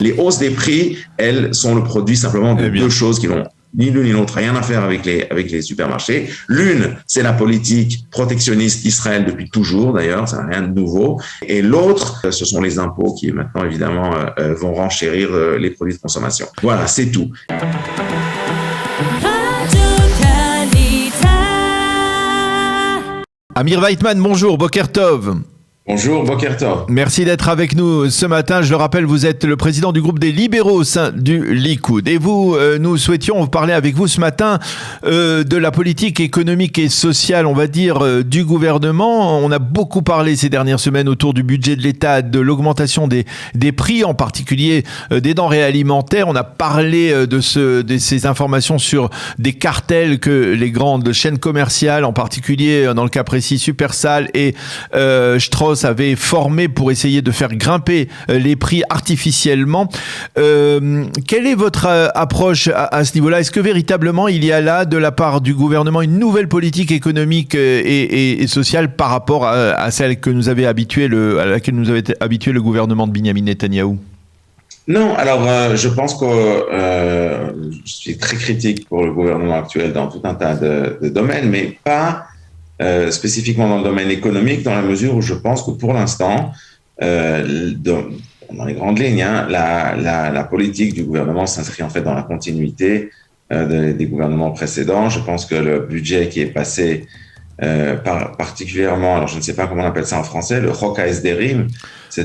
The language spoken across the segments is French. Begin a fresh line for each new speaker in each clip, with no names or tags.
Les hausses des prix, elles, sont le produit simplement de deux choses qui n'ont ni l'une ni l'autre rien à faire avec les supermarchés. L'une, c'est la politique protectionniste d'Israël depuis toujours, d'ailleurs, ça n'a rien de nouveau. Et l'autre, ce sont les impôts qui, maintenant, évidemment, vont renchérir les produits de consommation. Voilà, c'est tout.
Amir Weitman, bonjour, Boker Tov.
Bonjour, Boker Tov.
Merci d'être avec nous ce matin. Je le rappelle, vous êtes le président du groupe des libéraux au sein du Likoud. Et nous souhaitions parler avec vous ce matin de la politique économique et sociale, on va dire, du gouvernement. On a beaucoup parlé ces dernières semaines autour du budget de l'État, de l'augmentation des prix, en particulier des denrées alimentaires. On a parlé de ces informations sur des cartels que les grandes chaînes commerciales, en particulier dans le cas précis Supersal et Strauss, avait formé pour essayer de faire grimper les prix artificiellement. Quelle est votre approche à ce niveau-là? Est-ce que véritablement il y a là, de la part du gouvernement, une nouvelle politique économique et sociale par rapport à celle que nous avait à laquelle nous avait habitué le gouvernement de Binyamin Netanyahou?
Non, alors je pense que je suis très critique pour le gouvernement actuel dans tout un tas de domaines, mais pas spécifiquement dans le domaine économique, dans la mesure où je pense que pour l'instant, dans les grandes lignes, la politique du gouvernement s'inscrit en fait dans la continuité des gouvernements précédents. Je pense que le budget qui est passé particulièrement, alors je ne sais pas comment on appelle ça en français, le Chok HaEsderim.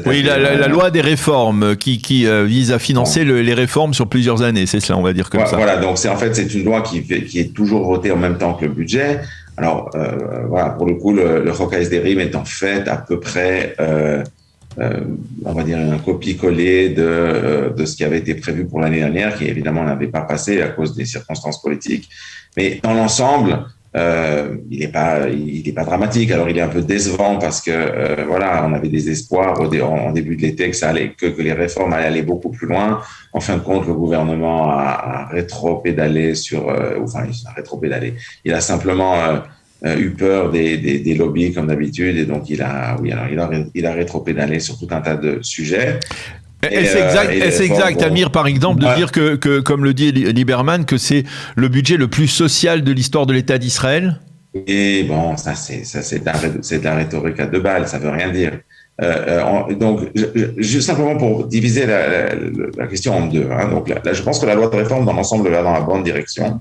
Oui, la loi des réformes qui vise à financer les réformes sur plusieurs années, c'est cela, on va dire comme ça.
Voilà, donc c'est une loi qui est toujours votée en même temps que le budget. Alors voilà, pour le coup, le Chok HaEsderim est en fait à peu près, on va dire, un copier-coller de ce qui avait été prévu pour l'année dernière, qui évidemment n'avait pas passé à cause des circonstances politiques. Mais dans l'ensemble, il n'est pas dramatique. Alors il est un peu décevant parce que voilà, on avait des espoirs en début de l'été que les réformes allaient aller beaucoup plus loin. En fin de compte, le gouvernement a rétro-pédalé il a simplement eu peur des lobbies comme d'habitude, et donc il a rétro-pédalé sur tout un tas de sujets.
Est-ce exact, Amir, par exemple, de dire que, comme le dit Lieberman, que c'est le budget le plus social de l'histoire de l'État d'Israël?
Et bon, ça c'est de la rhétorique à deux balles, ça veut rien dire. Donc, juste simplement pour diviser la question en deux. Donc là, je pense que la loi de réforme dans l'ensemble va dans la bonne direction.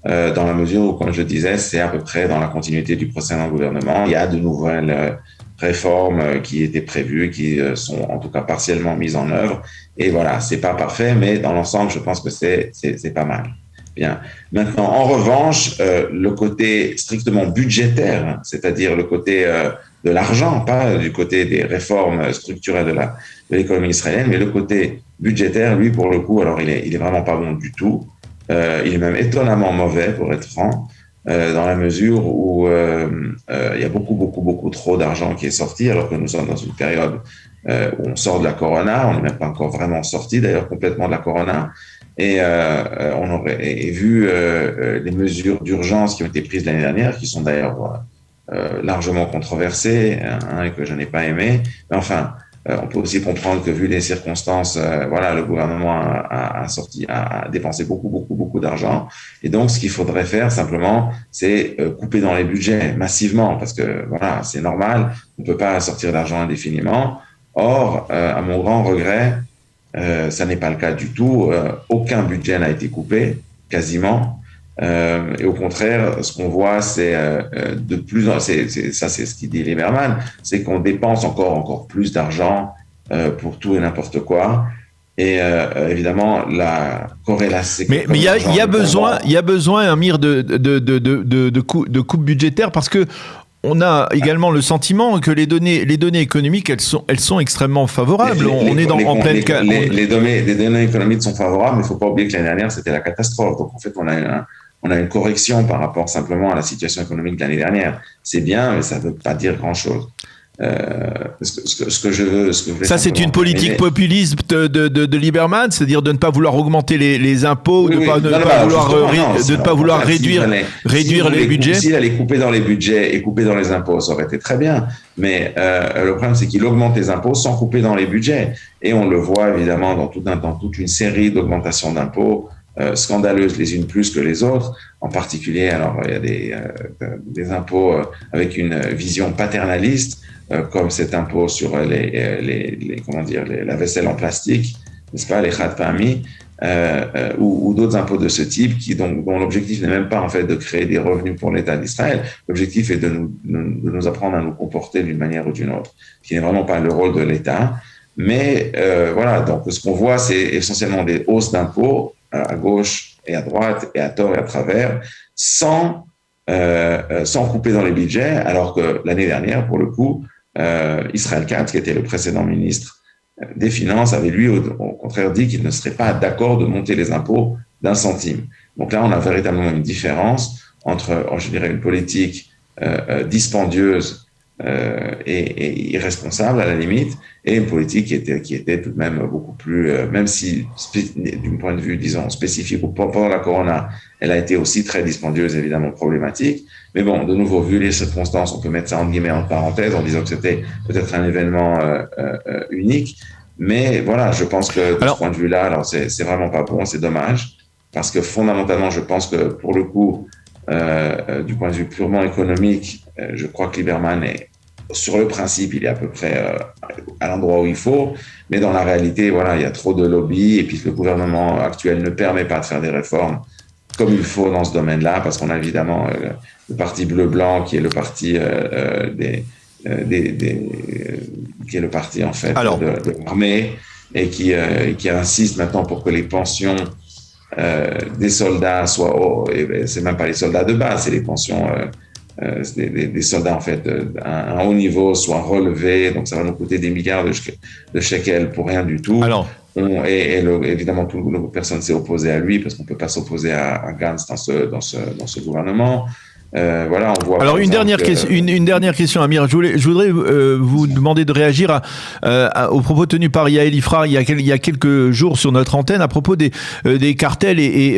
Dans la mesure où, comme je disais, c'est à peu près dans la continuité du précédent gouvernement. Il y a de nouvelles réformes qui étaient prévues, qui sont en tout cas partiellement mises en œuvre. Et voilà, c'est pas parfait, mais dans l'ensemble, je pense que c'est pas mal. Bien. Maintenant, en revanche, le côté strictement budgétaire, c'est-à-dire le côté de l'argent, pas du côté des réformes structurelles de l'économie israélienne, mais le côté budgétaire, lui, pour le coup, alors il est vraiment pas bon du tout. Il est même étonnamment mauvais, pour être franc, dans la mesure où il y a beaucoup trop d'argent qui est sorti, alors que nous sommes dans une période où on sort de la corona. On n'est même pas encore vraiment sorti, d'ailleurs, complètement de la corona. Et on aurait vu les mesures d'urgence qui ont été prises l'année dernière, qui sont d'ailleurs largement controversées, et que je n'ai pas aimé. Mais enfin, on peut aussi comprendre que, vu les circonstances, voilà, le gouvernement a dépensé beaucoup d'argent. Et donc, ce qu'il faudrait faire simplement, c'est couper dans les budgets massivement, parce que voilà, c'est normal, on ne peut pas sortir d'argent indéfiniment. Or, à mon grand regret, ça n'est pas le cas du tout. Aucun budget n'a été coupé, quasiment. Et au contraire, ce qu'on voit, c'est c'est ce qu'il dit Lieberman, c'est qu'on dépense encore plus d'argent pour tout et n'importe quoi. Et évidemment, la corrélation.
Mais il y a besoin, Amir, de coupes budgétaires, parce que on a également le sentiment que les données économiques, elles sont extrêmement favorables.
Les données économiques sont favorables, mais il ne faut pas oublier que l'année dernière, c'était la catastrophe. Donc, en fait, on a une correction par rapport simplement à la situation économique de l'année dernière. C'est bien, mais ça ne veut pas dire grand-chose. Ce que je veux.
Ça, c'est une politique populiste de Lieberman, c'est-à-dire de ne pas vouloir augmenter les impôts, de ne pas vouloir réduire les budgets.
S'il allait couper dans les budgets et couper dans les impôts, ça aurait été très bien. Mais le problème, c'est qu'il augmente les impôts sans couper dans les budgets. Et on le voit évidemment dans toute une série d'augmentations d'impôts scandaleuses les unes plus que les autres. En particulier, alors il y a des impôts avec une vision paternaliste, comme cet impôt sur la vaisselle en plastique, n'est-ce pas, les khat fahmi, ou d'autres impôts de ce type dont l'objectif n'est même pas en fait de créer des revenus pour l'État d'Israël. L'objectif est de nous apprendre à nous comporter d'une manière ou d'une autre, qui n'est vraiment pas le rôle de l'État. Mais voilà, donc ce qu'on voit, c'est essentiellement des hausses d'impôts à gauche et à droite et à tort et à travers, sans couper dans les budgets, alors que l'année dernière, pour le coup, Israël Katz, qui était le précédent ministre des Finances, avait lui au contraire dit qu'il ne serait pas d'accord de monter les impôts d'1 centime. Donc là, on a véritablement une différence entre, je dirais, une politique dispendieuse et irresponsable à la limite, et une politique qui était tout de même beaucoup plus, même si d'un point de vue, disons, spécifique, pendant la corona, elle a été aussi très dispendieuse, évidemment problématique. Mais bon, de nouveau, vu les circonstances, on peut mettre ça entre guillemets en parenthèse en disant que c'était peut-être un événement unique. Mais voilà, je pense que de ce point de vue-là, alors c'est vraiment pas bon, c'est dommage, parce que fondamentalement, je pense que pour le coup, du point de vue purement économique, je crois que Lieberman est, sur le principe, il est à peu près à l'endroit où il faut, mais dans la réalité, voilà, il y a trop de lobbies, et puis le gouvernement actuel ne permet pas de faire des réformes comme il faut dans ce domaine-là, parce qu'on a évidemment le parti bleu-blanc qui est le parti qui est le parti en fait de l'armée, et qui insiste maintenant pour que les pensions des soldats soient c'est même pas les soldats de base, c'est les pensions des soldats en fait à un haut niveau soient relevées, donc ça va nous coûter des milliards de shekels pour rien du tout. Alors, évidemment, personne s'est opposé à lui, parce qu'on peut pas s'opposer à Gantz dans ce gouvernement. Voilà, on voit.
Alors une dernière question, Amir. Je voudrais vous demander de réagir aux propos tenus par Yael Ifrar il y a quelques jours sur notre antenne à propos des cartels et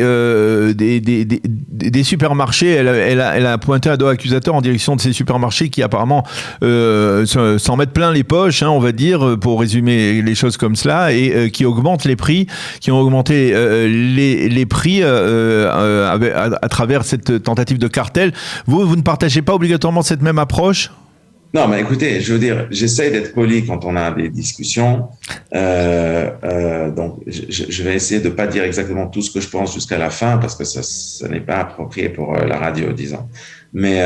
des supermarchés. Elle a pointé un doigt accusateur en direction de ces supermarchés qui apparemment s'en mettent plein les poches, on va dire, pour résumer les choses comme cela, et qui augmentent les prix, qui ont augmenté les prix à travers cette tentative de cartel. Vous ne partagez pas obligatoirement cette même approche ?
Non, mais écoutez, je veux dire, j'essaie d'être poli quand on a des discussions. Donc, je vais essayer de pas dire exactement tout ce que je pense jusqu'à la fin, parce que ça n'est pas approprié pour la radio, disons. Mais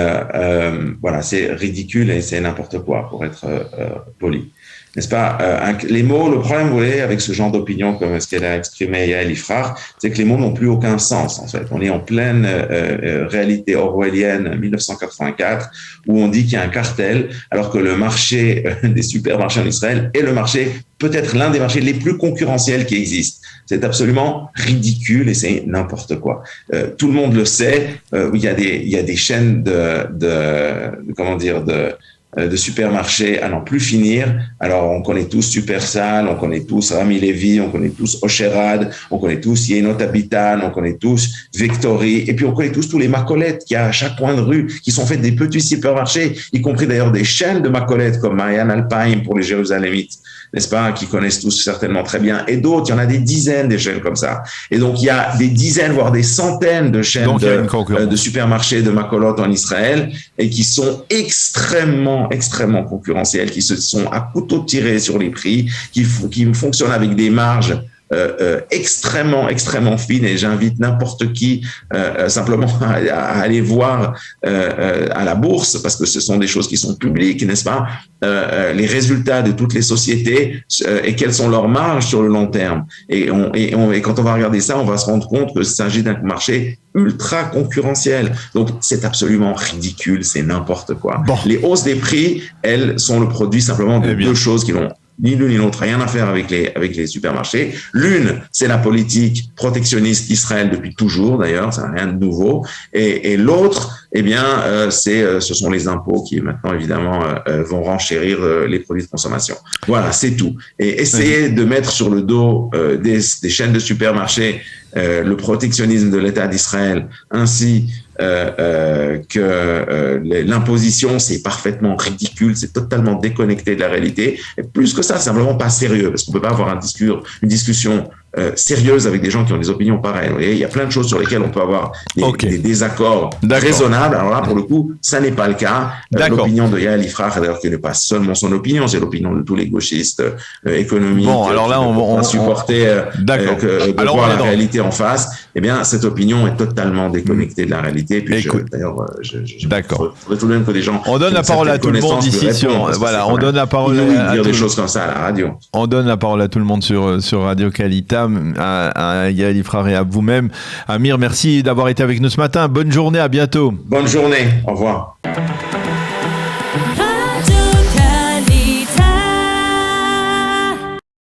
voilà, c'est ridicule et c'est n'importe quoi, pour être poli. N'est-ce pas? Les mots, le problème, vous voyez, avec ce genre d'opinion comme ce qu'elle a exprimé Yael Ifrar, c'est que les mots n'ont plus aucun sens, en fait. On est en pleine réalité orwellienne 1984, où on dit qu'il y a un cartel, alors que le marché des supermarchés en Israël est le marché, peut-être l'un des marchés les plus concurrentiels qui existent. C'est absolument ridicule et c'est n'importe quoi. Tout le monde le sait. Il y a des chaînes de supermarchés à n'en plus finir. Alors, on connaît tous Supersal, on connaît tous Rami Levi, on connaît tous Osherad, on connaît tous Yenot Habitan, on connaît tous Victory, et puis on connaît tous les macolettes qu'il y a à chaque coin de rue, qui sont faits des petits supermarchés, y compris d'ailleurs des chaînes de macolettes comme Mayan Alpine pour les Jérusalémites, n'est-ce pas, qui connaissent tous certainement très bien, et d'autres, il y en a des dizaines des chaînes comme ça. Et donc, il y a des dizaines, voire des centaines de chaînes de supermarchés de macolotes en Israël, et qui sont extrêmement concurrentielles, qui se sont à couteau tiré sur les prix, qui fonctionnent avec des marges extrêmement fines, et j'invite n'importe qui simplement à aller voir à la bourse, parce que ce sont des choses qui sont publiques, n'est-ce pas, les résultats de toutes les sociétés et quelles sont leurs marges sur le long terme. Et quand on va regarder ça, on va se rendre compte qu'il s'agit d'un marché ultra concurrentiel. Donc, c'est absolument ridicule, c'est n'importe quoi. Bon. Les hausses des prix, elles sont le produit simplement de deux choses qui n'ont ni l'une ni l'autre rien à faire avec les supermarchés. L'une, c'est la politique protectionniste d'Israël depuis toujours, d'ailleurs, ça n'a rien de nouveau. Et l'autre, eh bien, ce sont les impôts qui maintenant évidemment vont renchérir les produits de consommation. Voilà, c'est tout. Et essayer de mettre sur le dos des chaînes de supermarchés le protectionnisme de l'État d'Israël ainsi que l'imposition, c'est parfaitement ridicule, c'est totalement déconnecté de la réalité. Et plus que ça, c'est simplement pas sérieux, parce qu'on peut pas avoir une discussion sérieuse avec des gens qui ont des opinions pareilles. Vous voyez, il y a plein de choses sur lesquelles on peut avoir des désaccords raisonnables. Alors là, pour le coup, ça n'est pas le cas. L'opinion de Yael Ifrach, d'ailleurs, qui n'est pas seulement son opinion, c'est l'opinion de tous les gauchistes économiques.
Bon, alors là, on va
supporter de voir la réalité en face. Eh bien, cette opinion est totalement déconnectée de la réalité. Puis d'ailleurs,
d'accord.
Tout de même que des gens.
On donne la parole à tout le monde ici voilà, on donne la parole
à dire des choses comme ça à la radio.
On donne la parole à tout le monde sur Radio Kalita, à Yael Ifrach et à vous-même. Amir, merci d'avoir été avec nous ce matin. Bonne journée, à bientôt.
Bonne journée, au revoir.